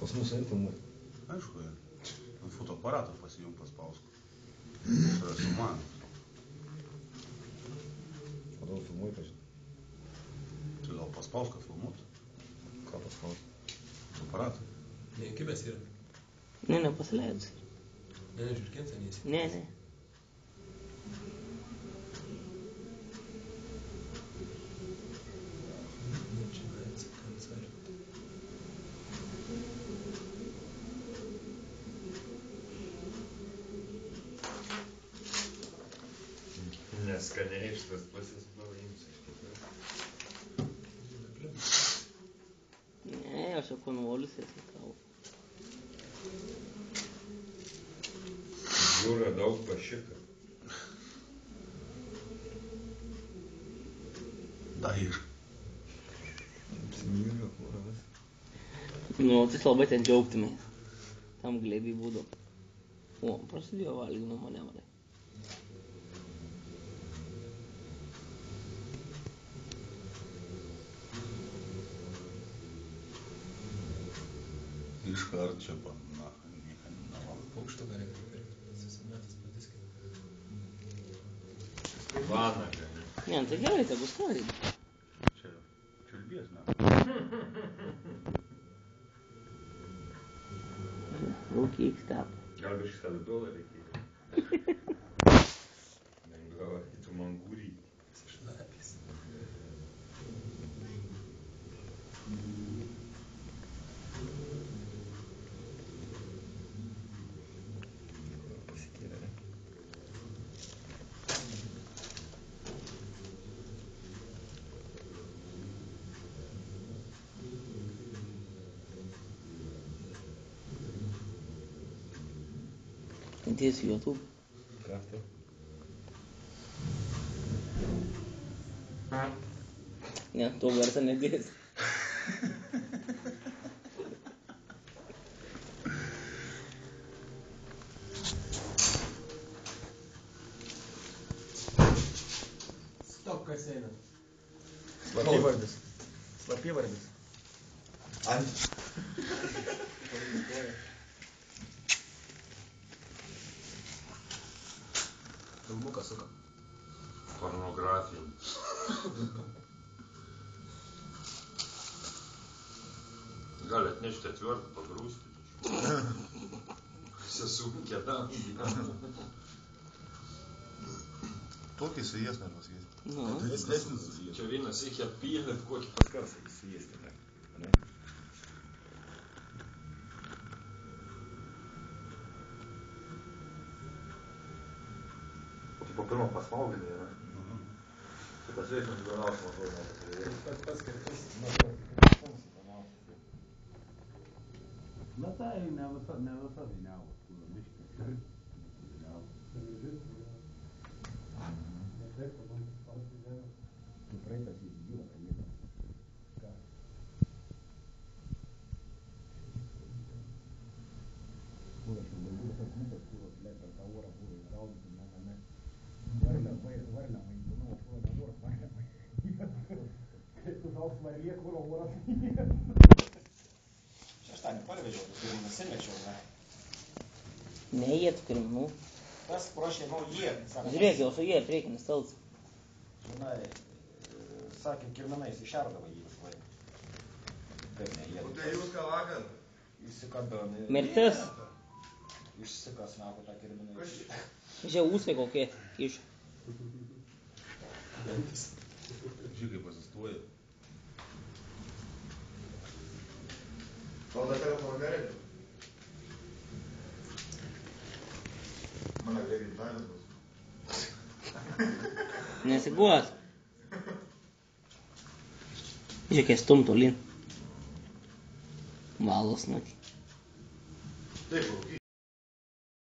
Pas mus filmuoja. Aišku, fotoaparatą pasijung paspausk. Su man. Kodėl filmuoji, kažin? Tai gal paspausk, kad filmuot? Ką paspausk? Aparatą. Neįkibęs yra. Ne, nepasileidus. Ne, žiūrkėt, neįsi. Ne, ne. Начинается концерт. Neskaniai iš tas pusės pavojams. Ne, aš jau konvolius atsitau. Jūra daug pašika. Dair. Apsimylio, kūras. Nu, tai labai ten džiaugtumės. Tam glėbiai būdavo. O, prasidėjo valgymo manevrai. Iškart čia na, Paukštuką reikia pirkti. Susimetęs patiskina. Vanagą, ne? Ne, tai gerai, tai bus kavai. čia čiulbies, ne? Rūkyk step. Gal biškį tada duolą reikėjo. Lengviau, tu man gūrį. Šlapis. Pasikėlė, ne? Dėsiu YouTube. Ką tu? Ne, to garsą nedėsiu. Stop, kas eina. Slapyvardis. Slapyvardis. Ant. Filmuką suka. Pornografija. Gali atnešti atvirtą, pagrūsti. Sesunkė tam. Tokį suės, noriu pasakyti. Nu, Didesnis suės. Čia vienas iki apylė, kokį Karsą įsiėsti, ne? Ne? Tipo pirmą pasmauginį, ne? Tai pasveikimas įdomiausias, man atrodo, Pats kartus. Na tai ne visa vyniavo, kur miškis. Vyniavo. Tu praeitas idiota, jėga. Ką? Kur aš jau baigiu tas mūtas, kur per tą orą buvo įgaudyti, ne. Varlę vaidinau, kur ne oras, varlę vaidinau. Kai tu toks varlė, kur oras. Šeštadienį parvežiau, tai nusimečiau, ne. ne jie tu kirminų. Tas prašė, jie. Žiūrėk, jau su jie priekinis talts. Žinai, sakė, kirminais išardavo jį už laiką. Kaip ne, jie. Tai jūs ką vakar? Įsikabino. Mirtis. Išsikasnavo tą kirminą. Žiūrėk, ūsai kokie iš. Žiūrėk, kaip pasistuoja. Gal dar telefoną nereikia? Mano greitai danas bus. Nesiguos. Žiūrėk, stum tolin. Valos, nu. Taip,